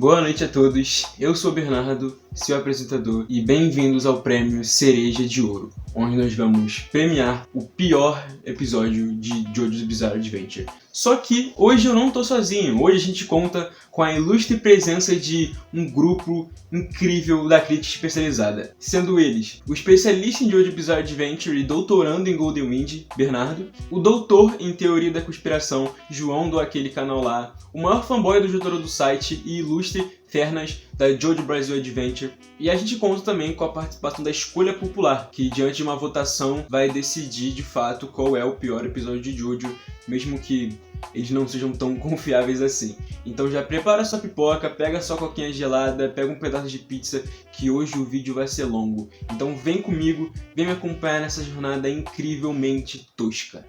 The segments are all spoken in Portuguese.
Boa noite a todos, eu sou o Bernardo, seu apresentador, e bem-vindos ao prêmio Cereja de Ouro, onde nós vamos premiar o pior episódio de JoJo's Bizarre Adventure. Só que hoje eu não tô sozinho, hoje a gente conta com a ilustre presença de um grupo incrível da crítica especializada, sendo eles o especialista em JoJo's Bizarre Adventure e doutorando em Golden Wind, Bernardo, o doutor em teoria da conspiração, João do aquele canal lá, o maior fanboy do Jotaro do site e ilustre Fernas da JoJo Brasil Adventure, e a gente conta também com a participação da escolha popular, que diante de uma votação vai decidir de fato qual é o pior episódio de JoJo, mesmo que eles não sejam tão confiáveis assim. Então já prepara sua pipoca, pega sua coquinha gelada, pega um pedaço de pizza, que hoje o vídeo vai ser longo. Então vem comigo, vem me acompanhar nessa jornada incrivelmente tosca.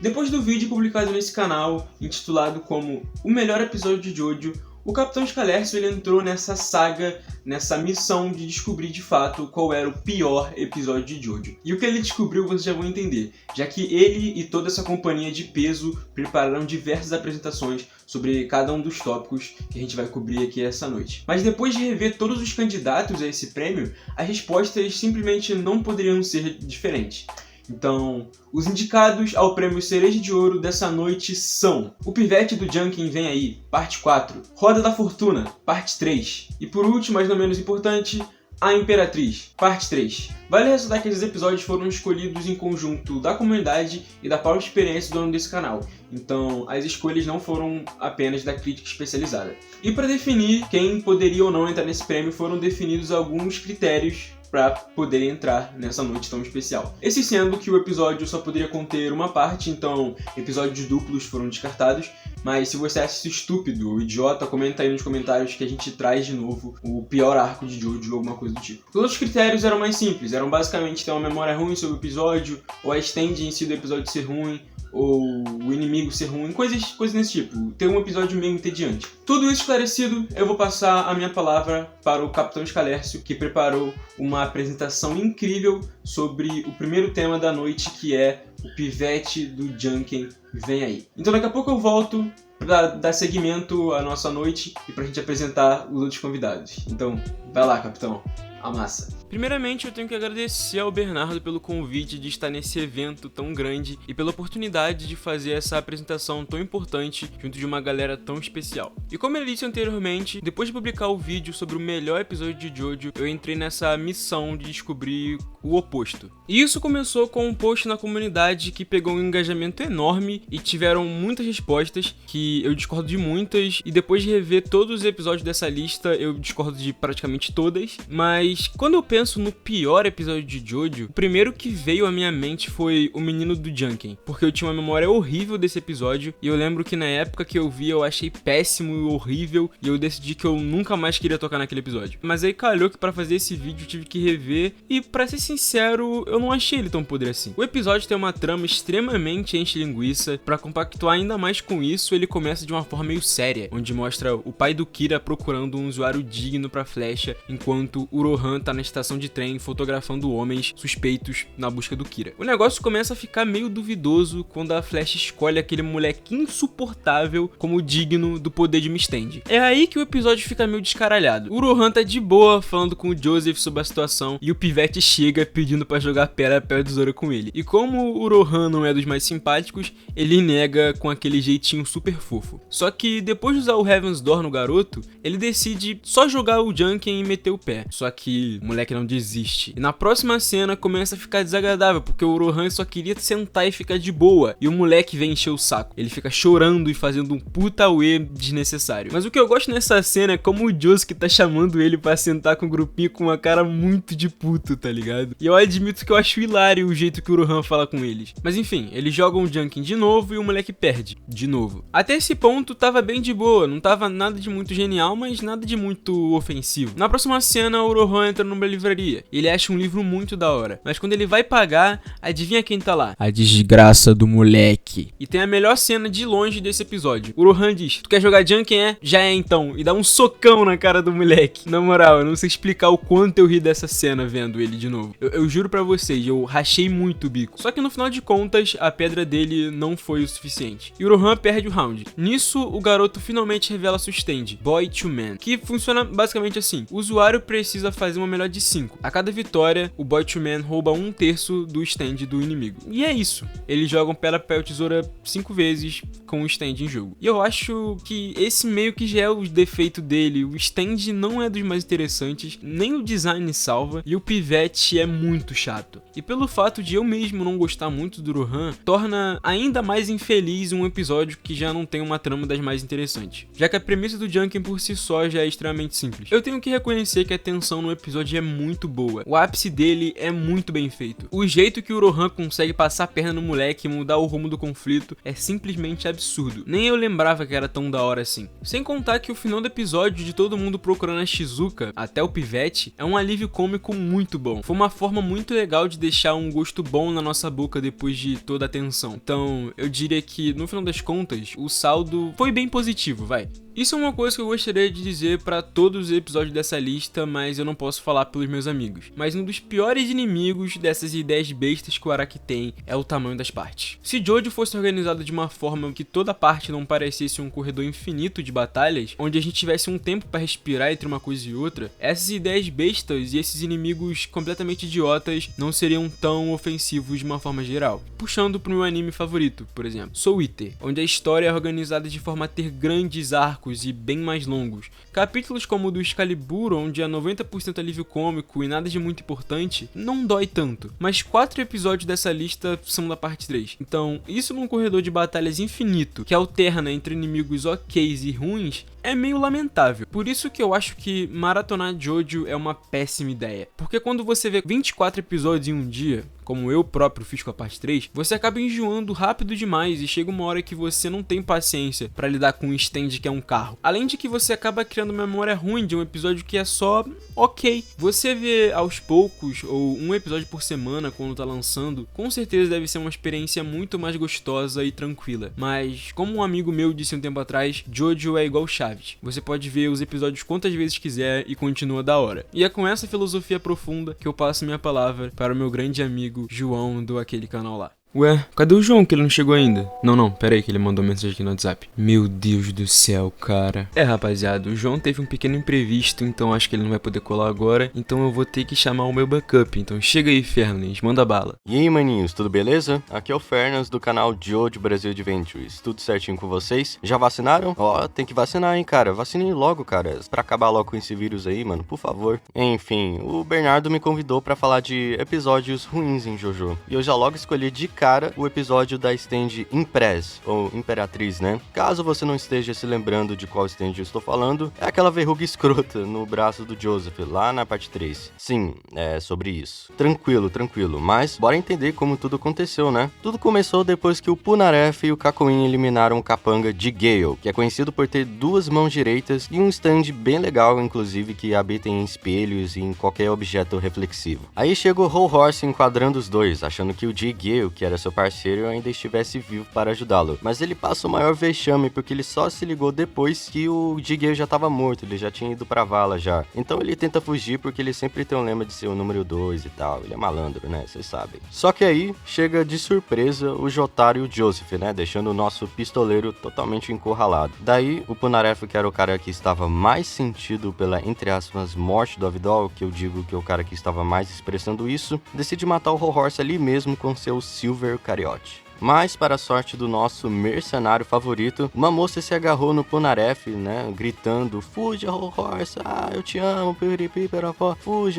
Depois do vídeo publicado nesse canal, intitulado como O Melhor Episódio de JoJo, o Capitão Escalércio ele entrou nessa saga, nessa missão de descobrir de fato qual era o pior episódio de JoJo. E o que ele descobriu vocês já vão entender, já que ele e toda essa companhia de peso prepararam diversas apresentações sobre cada um dos tópicos que a gente vai cobrir aqui essa noite. Mas depois de rever todos os candidatos a esse prêmio, as respostas simplesmente não poderiam ser diferentes. Então, os indicados ao prêmio Cereja de Ouro dessa noite são O Pivete do Junkin Vem Aí, parte 4, Roda da Fortuna, parte 3, e por último, mas não menos importante, A Imperatriz, parte 3. Vale ressaltar que esses episódios foram escolhidos em conjunto da comunidade e da própria experiência do dono desse canal, então as escolhas não foram apenas da crítica especializada. E para definir quem poderia ou não entrar nesse prêmio, foram definidos alguns critérios para poder entrar nessa noite tão especial. Esse sendo que o episódio só poderia conter uma parte, então episódios duplos foram descartados, mas se você acha isso estúpido ou idiota, comenta aí nos comentários que a gente traz de novo o pior arco de JoJo ou alguma coisa do tipo. Os outros critérios eram mais simples, eram basicamente ter uma memória ruim sobre o episódio, ou a stand em si do episódio ser ruim, ou o inimigo ser ruim, coisas desse tipo, ter um episódio meio entediante. Tudo isso esclarecido, eu vou passar a minha palavra para o Capitão Escalércio, que preparou uma apresentação incrível sobre o primeiro tema da noite, que é o Pivete do Junkin Vem Aí. Então daqui a pouco eu volto para dar seguimento à nossa noite e pra gente apresentar os outros convidados. Então, vai lá, capitão. A massa. Primeiramente, eu tenho que agradecer ao Bernardo pelo convite de estar nesse evento tão grande e pela oportunidade de fazer essa apresentação tão importante junto de uma galera tão especial. E como ele disse anteriormente, depois de publicar o vídeo sobre o melhor episódio de JoJo, eu entrei nessa missão de descobrir o oposto. E isso começou com um post na comunidade que pegou um engajamento enorme e tiveram muitas respostas, que eu discordo de muitas, e depois de rever todos os episódios dessa lista, eu discordo de praticamente todas, mas quando eu penso no pior episódio de JoJo, o primeiro que veio à minha mente foi o menino do Junkin, porque eu tinha uma memória horrível desse episódio, e eu lembro que na época que eu vi eu achei péssimo e horrível, e eu decidi que eu nunca mais queria tocar naquele episódio. Mas aí calhou que pra fazer esse vídeo eu tive que rever, e pra ser sincero, eu não achei ele tão podre assim. O episódio tem uma trama extremamente enche-linguiça, pra compactuar ainda mais com isso, ele começa de uma forma meio séria, onde mostra o pai do Kira procurando um usuário digno pra flecha, enquanto o Rohan tá na estação de trem fotografando homens suspeitos na busca do Kira. O negócio começa a ficar meio duvidoso quando a Flash escolhe aquele moleque insuportável como digno do poder de Mistend. É aí que o episódio fica meio descaralhado. O Rohan tá de boa falando com o Joseph sobre a situação e o Pivete chega pedindo pra jogar pedra, papel, tesoura com ele. E como o Rohan não é dos mais simpáticos, ele nega com aquele jeitinho super fofo. Só que depois de usar o Heaven's Door no garoto, ele decide só jogar o Junkin e meter o pé. Só que o moleque não desiste. E na próxima cena começa a ficar desagradável, porque o Rohan só queria sentar e ficar de boa, e o moleque vem encher o saco. Ele fica chorando e fazendo um puta auê desnecessário. Mas o que eu gosto nessa cena é como o Josuke tá chamando ele pra sentar com o grupinho com uma cara muito de puto, tá ligado? E eu admito que eu acho hilário o jeito que o Rohan fala com eles. Mas enfim, eles jogam o Junkin de novo e o moleque perde, de novo. Até esse ponto tava bem de boa, não tava nada de muito genial, mas nada de muito ofensivo. Na próxima cena, o Rohan Rohan entra numa livraria, ele acha um livro muito da hora, mas quando ele vai pagar, adivinha quem tá lá? A desgraça do moleque. E tem a melhor cena de longe desse episódio. O Rohan diz: tu quer jogar Junken, é? Já é então. E dá um socão na cara do moleque. Na moral, eu não sei explicar o quanto eu ri dessa cena vendo ele de novo. Eu juro pra vocês, eu rachei muito o bico. Só que no final de contas, a pedra dele não foi o suficiente. E o Rohan perde o round. Nisso, o garoto finalmente revela sua stand, Boy to Man, que funciona basicamente assim. O usuário precisa fazer uma melhor de 5. A cada vitória, o Boy to Man rouba 1/3 do stand do inimigo. E é isso. Eles jogam pedra, papel, tesoura 5 vezes com o stand em jogo. E eu acho que esse meio que já é o defeito dele. O stand não é dos mais interessantes, nem o design salva, e o pivete é muito chato. E pelo fato de eu mesmo não gostar muito do Rohan, torna ainda mais infeliz um episódio que já não tem uma trama das mais interessantes, já que a premissa do Junken por si só já é extremamente simples. Eu tenho que reconhecer que a tensão no episódio é muito boa, o ápice dele é muito bem feito. O jeito que o Rohan consegue passar a perna no moleque e mudar o rumo do conflito é simplesmente absurdo. Nem eu lembrava que era tão da hora assim. Sem contar que o final do episódio de todo mundo procurando a Shizuka, até o pivete, é um alívio cômico muito bom. Foi uma forma muito legal de deixar um gosto bom na nossa boca depois de toda a tensão. Então, eu diria que, no final das contas, o saldo foi bem positivo, vai. Isso é uma coisa que eu gostaria de dizer pra todos os episódios dessa lista, mas eu não posso falar pelos meus amigos. Mas um dos piores inimigos dessas ideias bestas que o Araki tem é o tamanho das partes. Se Jojo fosse organizado de uma forma que toda parte não parecesse um corredor infinito de batalhas, onde a gente tivesse um tempo pra respirar entre uma coisa e outra, essas ideias bestas e esses inimigos completamente idiotas não seriam tão ofensivos de uma forma geral. Puxando pro meu anime favorito, por exemplo, Soul Eater, onde a história é organizada de forma a ter grandes arcos e bem mais longos. Capítulos como o do Excalibur, onde é 90% alívio cômico e nada de muito importante, não dói tanto. Mas 4 episódios dessa lista são da parte 3. Então, isso num corredor de batalhas infinito, que alterna entre inimigos oks e ruins, é meio lamentável. Por isso que eu acho que maratonar Jojo é uma péssima ideia. Porque quando você vê 24 episódios em um dia, como eu próprio fiz com a parte 3, você acaba enjoando rápido demais e chega uma hora que você não tem paciência pra lidar com um stand que é um carro. Além de que você acaba criando uma memória ruim de um episódio que é só ok. Você vê aos poucos, ou um episódio por semana quando tá lançando, com certeza deve ser uma experiência muito mais gostosa e tranquila. Mas, como um amigo meu disse um tempo atrás, Jojo é igual Chaves. Você pode ver os episódios quantas vezes quiser e continua da hora. E é com essa filosofia profunda que eu passo minha palavra para o meu grande amigo João do aquele canal lá. Ué, cadê o João que ele não chegou ainda? Não, pera aí que ele mandou mensagem aqui no WhatsApp. Meu Deus do céu, cara. Rapaziada, o João teve um pequeno imprevisto, então acho que ele não vai poder colar agora, então eu vou ter que chamar o meu backup. Então chega aí, Fernas, manda bala. E aí, maninhos, tudo beleza? Aqui é o Fernas do canal Jojo Brasil Adventures. Tudo certinho com vocês? Já vacinaram? Ó, tem que vacinar, hein, cara. Vacinem logo, cara, pra acabar logo com esse vírus aí, mano, por favor. Enfim, o Bernardo me convidou pra falar de episódios ruins em Jojo. E eu já logo escolhi de cara o episódio da stand Impress, ou Imperatriz, né? Caso você não esteja se lembrando de qual stand eu estou falando, é aquela verruga escrota no braço do Joseph, lá na parte 3. Sim, é sobre isso. Tranquilo, mas bora entender como tudo aconteceu, né? Tudo começou depois que o Punaref e o Kakuin eliminaram o capanga de Gale, que é conhecido por ter 2 mãos direitas e um stand bem legal, inclusive, que habita em espelhos e em qualquer objeto reflexivo. Aí chega o Whole Horse enquadrando os dois, achando que o Gale, que era seu parceiro, ainda estivesse vivo para ajudá-lo. Mas ele passa o maior vexame, porque ele só se ligou depois que o Gale já estava morto, ele já tinha ido pra vala já. Então ele tenta fugir porque ele sempre tem um lema de ser o número 2 e tal, ele é malandro, né, vocês sabem. Só que aí chega de surpresa o Jotaro e o Joseph, né, deixando o nosso pistoleiro totalmente encurralado. Daí o Punaref, que era o cara que estava mais sentido pela, entre aspas, morte do Avidol, que eu digo que é o cara que estava mais expressando isso, decide matar o Whole Horse ali mesmo com seu Silver Cariote. Mas, para a sorte do nosso mercenário favorito, uma moça se agarrou no Punaref, né, gritando: "Fuja, Whole Horse, eu te amo,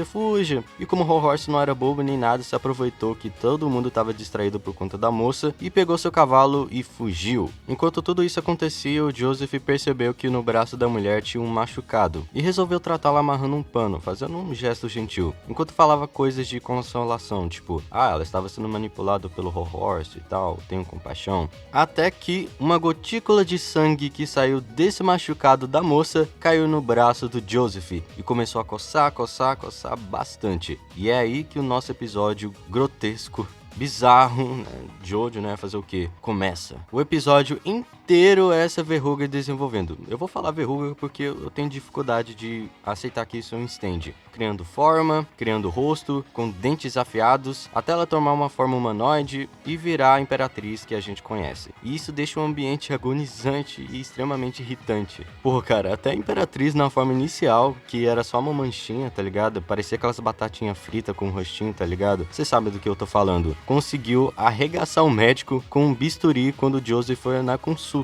fuja". E como o Whole Horse não era bobo nem nada, se aproveitou que todo mundo estava distraído por conta da moça e pegou seu cavalo e fugiu. Enquanto tudo isso acontecia, o Joseph percebeu que no braço da mulher tinha um machucado e resolveu tratá-la amarrando um pano, fazendo um gesto gentil, enquanto falava coisas de consolação, tipo, ela estava sendo manipulada pelo Whole Horse e tal, tal, tenho compaixão. Até que uma gotícula de sangue que saiu desse machucado da moça caiu no braço do Joseph e começou a coçar bastante. E é aí que o nosso episódio grotesco, bizarro, né? Jojo, né? Fazer o quê? Começa. O episódio inteiro é essa verruga desenvolvendo. Eu vou falar verruga porque eu tenho dificuldade de aceitar que isso é um stand. Criando forma, criando rosto, com dentes afiados, até ela tomar uma forma humanoide e virar a imperatriz que a gente conhece. E isso deixa um ambiente agonizante e extremamente irritante. Pô, cara, até a imperatriz na forma inicial, que era só uma manchinha, tá ligado? Parecia aquelas batatinhas fritas com um rostinho, tá ligado? Você sabe do que eu tô falando. Conseguiu arregaçar o médico com um bisturi quando o Joseph foi na consulta,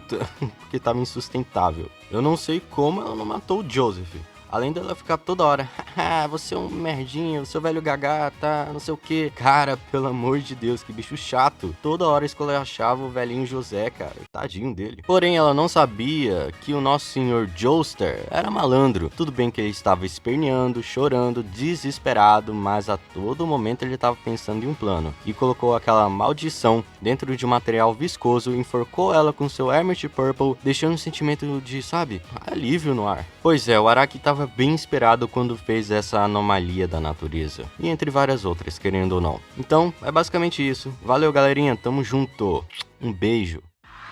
porque tava insustentável. Eu não sei como ela não matou o Joseph. Além dela ficar toda hora, haha, você é um merdinho, seu velho gagá, tá, não sei o que. Cara, pelo amor de Deus, que bicho chato. Toda hora esculachava o velhinho José, cara, tadinho dele. Porém, ela não sabia que o nosso senhor Joestar era malandro. Tudo bem que ele estava esperneando, chorando, desesperado, mas a todo momento ele estava pensando em um plano. E colocou aquela maldição dentro de um material viscoso e enforcou ela com seu Hermit Purple, deixando um sentimento de, sabe, alívio no ar. Pois é, o Araki estava bem inspirado quando fez essa anomalia da natureza. E entre várias outras, querendo ou não. Então, é basicamente isso. Valeu, galerinha. Tamo junto. Um beijo.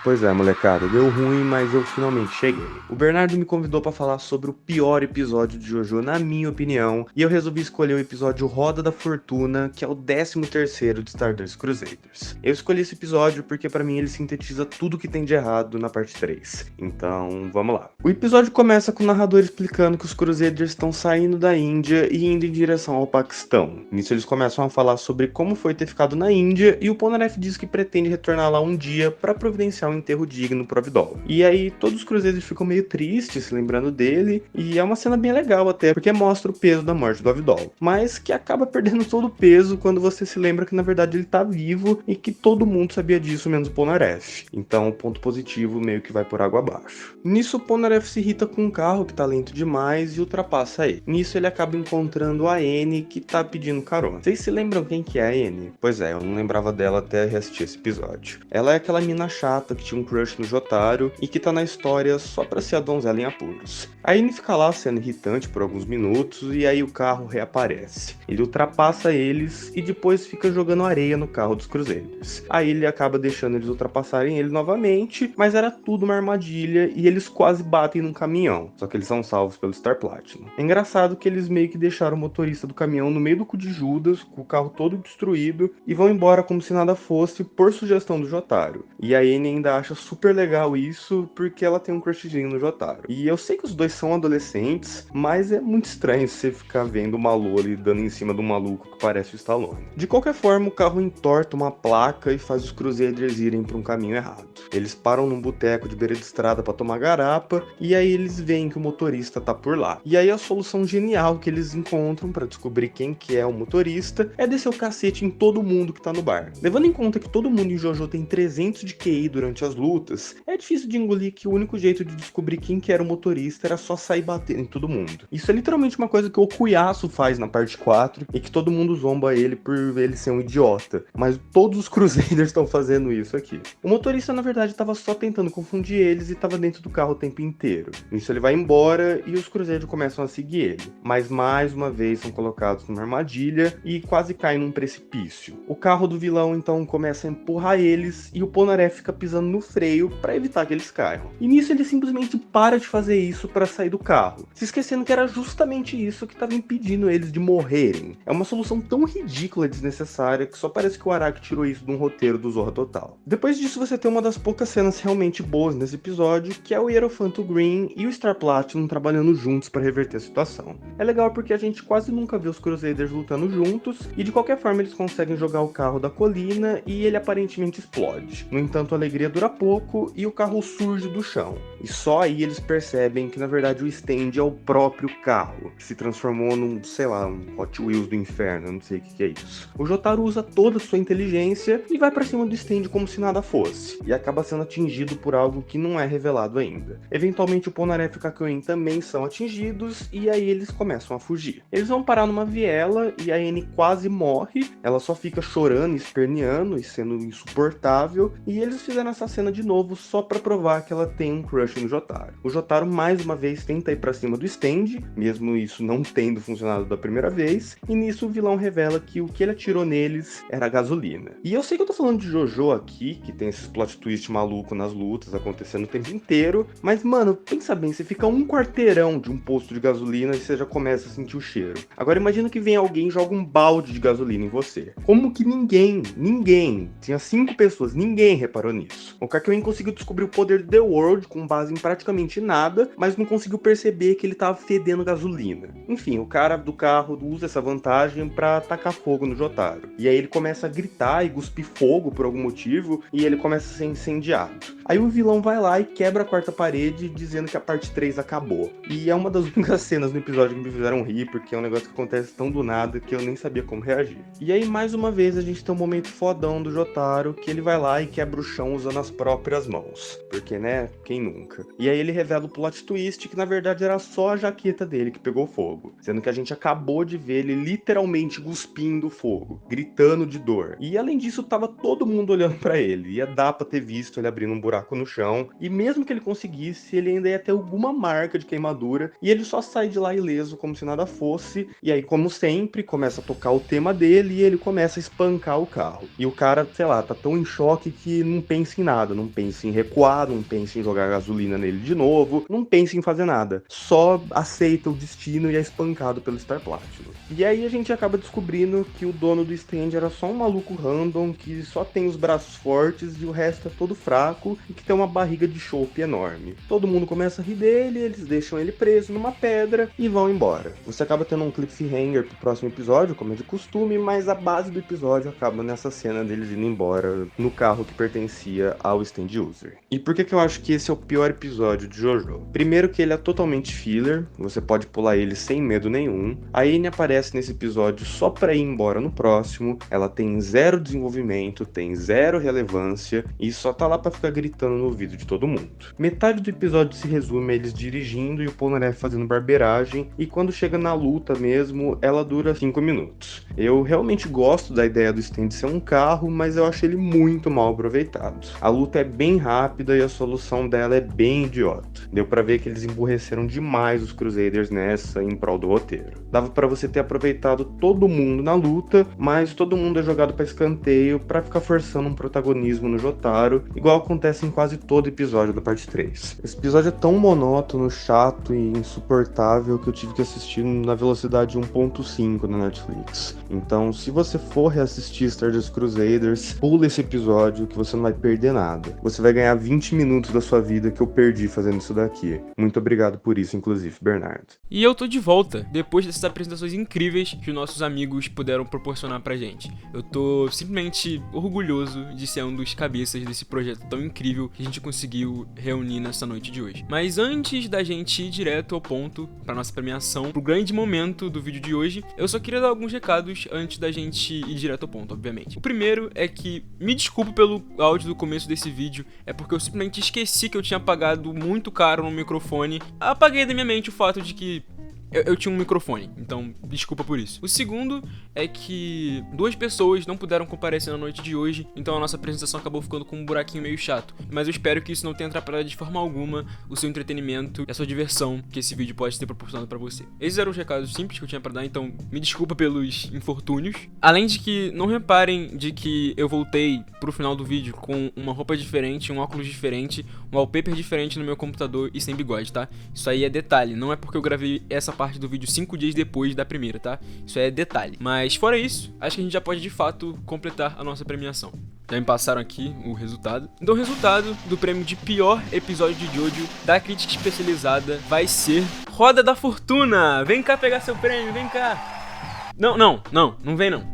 Pois é, molecada, deu ruim, mas eu finalmente cheguei. O Bernardo me convidou pra falar sobre o pior episódio de JoJo, na minha opinião, e eu resolvi escolher o episódio Roda da Fortuna, que é o 13º de Stardust Crusaders. Eu escolhi esse episódio porque pra mim ele sintetiza tudo que tem de errado na parte 3. Então, vamos lá. O episódio começa com o narrador explicando que os Crusaders estão saindo da Índia e indo em direção ao Paquistão. Nisso eles começam a falar sobre como foi ter ficado na Índia, e o Polnareff diz que pretende retornar lá um dia pra providenciar um enterro digno pro Vidol. E aí todos os cruzeiros ficam meio tristes, se lembrando dele, e é uma cena bem legal até, porque mostra o peso da morte do Avidol, mas que acaba perdendo todo o peso quando você se lembra que na verdade ele tá vivo e que todo mundo sabia disso, menos o Polnareff. Então o ponto positivo meio que vai por água abaixo. Nisso o Polnareff se irrita com um carro que tá lento demais e ultrapassa ele. Nisso ele acaba encontrando a Annie, que tá pedindo carona. Vocês se lembram quem que é a Annie? Pois é, eu não lembrava dela até reassistir esse episódio. Ela é aquela mina chata que tinha um crush no Jotaro e que tá na história só pra ser a donzela em apuros. A Annie fica lá sendo irritante por alguns minutos e aí o carro reaparece. Ele ultrapassa eles e depois fica jogando areia no carro dos Crusaders. Aí ele acaba deixando eles ultrapassarem ele novamente, mas era tudo uma armadilha e eles quase batem num caminhão, só que eles são salvos pelo Star Platinum. É engraçado que eles meio que deixaram o motorista do caminhão no meio do cu de Judas, com o carro todo destruído, e vão embora como se nada fosse por sugestão do Jotaro. E a Annie ainda acha super legal isso, porque ela tem um crushzinho no Jotaro. E eu sei que os dois são adolescentes, mas é muito estranho você ficar vendo uma Loli dando em cima de um maluco que parece o Stallone. De qualquer forma, o carro entorta uma placa e faz os Crusaders irem para um caminho errado. Eles param num boteco de beira de estrada para tomar garapa, e aí eles veem que o motorista tá por lá. E aí a solução genial que eles encontram para descobrir quem que é o motorista é descer o cacete em todo mundo que tá no bar. Levando em conta que todo mundo em JoJo tem 300 de QI durante as lutas, é difícil de engolir que o único jeito de descobrir quem que era o motorista era só sair batendo em todo mundo. Isso é literalmente uma coisa que o Okuyasu faz na parte 4 e que todo mundo zomba ele por ele ser um idiota. Mas todos os Crusaders estão fazendo isso aqui. O motorista na verdade estava só tentando confundir eles e estava dentro do carro o tempo inteiro. Nisso ele vai embora e os Crusaders começam a seguir ele. Mas mais uma vez são colocados numa armadilha e quase caem num precipício. O carro do vilão então começa a empurrar eles e o Polnareff fica pisando no freio para evitar que eles caiam. E nisso ele simplesmente para de fazer isso para sair do carro, se esquecendo que era justamente isso que estava impedindo eles de morrerem. É uma solução tão ridícula e desnecessária que só parece que o Araki tirou isso de um roteiro do Zorra Total. Depois disso você tem uma das poucas cenas realmente boas nesse episódio, que é o Hierophant Green e o Star Platinum trabalhando juntos para reverter a situação. É legal porque a gente quase nunca vê os Crusaders lutando juntos, e de qualquer forma eles conseguem jogar o carro da colina e ele aparentemente explode. No entanto, a alegria dura pouco e o carro surge do chão. E só aí eles percebem que na verdade o stand é o próprio carro, que se transformou num, sei lá, um Hot Wheels do inferno, eu não sei o que é isso. O Jotaro usa toda a sua inteligência e vai pra cima do stand como se nada fosse, e acaba sendo atingido por algo que não é revelado ainda. Eventualmente o Polnareff e o Kakyoin também são atingidos, e aí eles começam a fugir. Eles vão parar numa viela e a Annie quase morre, ela só fica chorando, esperneando e sendo insuportável, e eles fizeram essa cena de novo só pra provar que ela tem um crush no Jotaro. O Jotaro mais uma vez tenta ir pra cima do stand, mesmo isso não tendo funcionado da primeira vez, e nisso o vilão revela que o que ele atirou neles era gasolina. E eu sei que eu tô falando de JoJo aqui, que tem esses plot twist maluco nas lutas acontecendo o tempo inteiro, mas mano, pensa bem, você fica um quarteirão de um posto de gasolina e você já começa a sentir o cheiro. Agora imagina que vem alguém e joga um balde de gasolina em você. Como que ninguém, tinha 5 pessoas, ninguém reparou nisso. O Kakyoin conseguiu descobrir o poder do The World com base em praticamente nada, mas não conseguiu perceber que ele tava fedendo gasolina. Enfim, o cara do carro usa essa vantagem pra tacar fogo no Jotaro. E aí ele começa a gritar e cuspir fogo por algum motivo, e ele começa a ser incendiado. Aí o vilão vai lá e quebra a quarta parede, dizendo que a parte 3 acabou. E é uma das únicas cenas no episódio que me fizeram rir, porque é um negócio que acontece tão do nada que eu nem sabia como reagir. E aí, mais uma vez, a gente tem um momento fodão do Jotaro, que ele vai lá e quebra o chão usando as próprias mãos. Porque, né, quem nunca? E aí ele revela o plot twist, que na verdade era só a jaqueta dele que pegou fogo. Sendo que a gente acabou de ver ele literalmente cuspindo fogo, gritando de dor. E além disso, tava todo mundo olhando pra ele. Ia dar pra ter visto ele abrindo um buraco no chão. E mesmo que ele conseguisse, ele ainda ia ter alguma marca de queimadura. E ele só sai de lá ileso, como se nada fosse. E aí, como sempre, começa a tocar o tema dele e ele começa a espancar o carro. E o cara, sei lá, tá tão em choque que não pensa em nada. Não pensa em recuar, não pensa em jogar gasolina nele de novo, não pensa em fazer nada. Só aceita o destino e é espancado pelo Star Platinum. E aí a gente acaba descobrindo que o dono do stand era só um maluco random que só tem os braços fortes e o resto é todo fraco e que tem uma barriga de chope enorme. Todo mundo começa a rir dele, eles deixam ele preso numa pedra e vão embora. Você acaba tendo um cliffhanger pro próximo episódio, como é de costume, mas a base do episódio acaba nessa cena deles indo embora no carro que pertencia ao stand user. E por que eu acho que esse é o pior episódio de JoJo? Primeiro que ele é totalmente filler, você pode pular ele sem medo nenhum. A Annie aparece nesse episódio só pra ir embora no próximo, ela tem zero desenvolvimento, tem zero relevância e só tá lá pra ficar gritando no ouvido de todo mundo. Metade do episódio se resume a eles dirigindo e o Polnareff fazendo barbeiragem, e quando chega na luta mesmo, ela dura 5 minutos. Eu realmente gosto da ideia do stand ser um carro, mas eu acho ele muito mal aproveitado. A luta é bem rápida e a solução dela é bem idiota. Deu pra ver que eles emburreceram demais os Crusaders nessa em prol do roteiro. Dava pra você ter aproveitado todo mundo na luta, mas todo mundo é jogado pra escanteio pra ficar forçando um protagonismo no Jotaro, igual acontece em quase todo episódio da parte 3. Esse episódio é tão monótono, chato e insuportável que eu tive que assistir na velocidade 1.5 na Netflix. Então, se você for reassistir Stardust Crusaders, pula esse episódio que você não vai perder nada. Você vai ganhar 20 minutos da sua vida que eu perdi fazendo isso daqui. Muito obrigado por isso, inclusive, Bernardo. E eu tô de volta, depois dessas apresentações incríveis que os nossos amigos puderam proporcionar pra gente. Eu tô simplesmente orgulhoso de ser um dos cabeças desse projeto tão incrível que a gente conseguiu reunir nessa noite de hoje. Mas antes da gente ir direto ao ponto, pra nossa premiação, pro grande momento do vídeo de hoje, eu só queria dar alguns recados antes da gente ir direto ao ponto, obviamente. O primeiro é que, me desculpe pelo áudio do começo desse vídeo, é porque eu simplesmente esqueci que eu tinha pagado muito caro no microfone. Apaguei da minha mente o fato de que eu tinha um microfone, então desculpa por isso. O segundo é que 2 pessoas não puderam comparecer na noite de hoje, então a nossa apresentação acabou ficando com um buraquinho meio chato. Mas eu espero que isso não tenha atrapalhado de forma alguma o seu entretenimento e a sua diversão que esse vídeo pode ter proporcionado pra você. Esses eram os recados simples que eu tinha pra dar, então me desculpa pelos infortúnios. Além de que não reparem de que eu voltei pro final do vídeo com uma roupa diferente, um óculos diferente, um wallpaper diferente no meu computador e sem bigode, tá? Isso aí é detalhe, não é porque eu gravei essa parte do vídeo 5 dias depois da primeira, tá? Isso é detalhe. Mas fora isso, acho que a gente já pode de fato completar a nossa premiação. Já me passaram aqui o resultado. Então o resultado do prêmio de pior episódio de JoJo da crítica especializada vai ser Roda da Fortuna! Vem cá pegar seu prêmio, vem cá! Não vem não.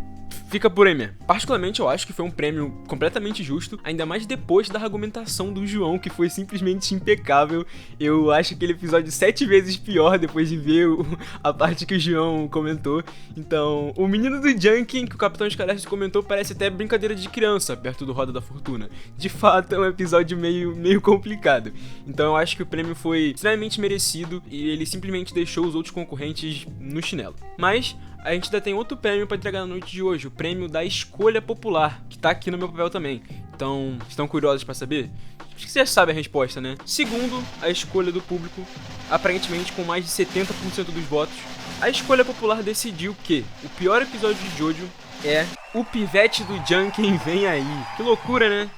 fica por aí mesmo. Particularmente eu acho que foi um prêmio completamente justo, ainda mais depois da argumentação do João, que foi simplesmente impecável. Eu acho aquele episódio 7 vezes pior depois de ver a parte que o João comentou. Então, o menino do Junkin, que o Capitão Scalers comentou, parece até brincadeira de criança, perto do Roda da Fortuna. De fato, é um episódio meio complicado. Então eu acho que o prêmio foi extremamente merecido e ele simplesmente deixou os outros concorrentes no chinelo. Mas a gente ainda tem outro prêmio para entregar na noite de hoje, o prêmio da escolha popular, que tá aqui no meu papel também. Então, estão curiosos para saber? Acho que você já sabe a resposta, né? Segundo a escolha do público, aparentemente com mais de 70% dos votos, a escolha popular decidiu que o pior episódio de Jojo é o pivete do Junkin vem aí. Que loucura, né?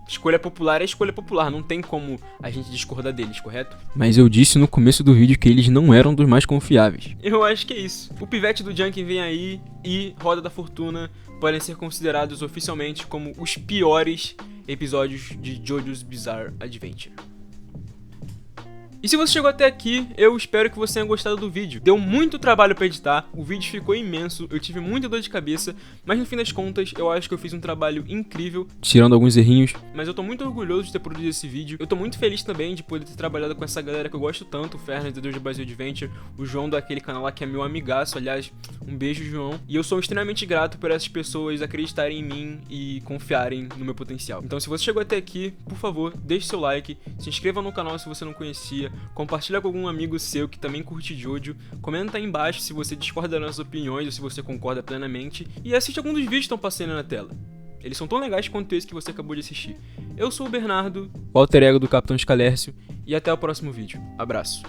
Escolha popular é escolha popular, não tem como a gente discordar deles, correto? Mas eu disse no começo do vídeo que eles não eram dos mais confiáveis. Eu acho que é isso. O pivete do Junkin vem aí e Roda da Fortuna podem ser considerados oficialmente como os piores episódios de JoJo's Bizarre Adventure. E se você chegou até aqui, eu espero que você tenha gostado do vídeo. Deu muito trabalho pra editar, o vídeo ficou imenso, eu tive muita dor de cabeça, mas no fim das contas, eu acho que eu fiz um trabalho incrível, tirando alguns errinhos. Mas eu tô muito orgulhoso de ter produzido esse vídeo. Eu tô muito feliz também de poder ter trabalhado com essa galera que eu gosto tanto, o Fernas, do JoJo Brasil Adventure, o João daquele canal lá que é meu amigaço, aliás, um beijo, João. E eu sou extremamente grato por essas pessoas acreditarem em mim e confiarem no meu potencial. Então se você chegou até aqui, por favor, deixe seu like, se inscreva no canal se você não conhecia, compartilha com algum amigo seu que também curte Jojo, comenta aí embaixo se você discorda das nossas opiniões ou se você concorda plenamente, e assiste algum dos vídeos que estão passando na tela. Eles são tão legais quanto esse que você acabou de assistir. Eu sou o Bernardo, o alter ego do Capitão Scalércio, e até o próximo vídeo. Abraço.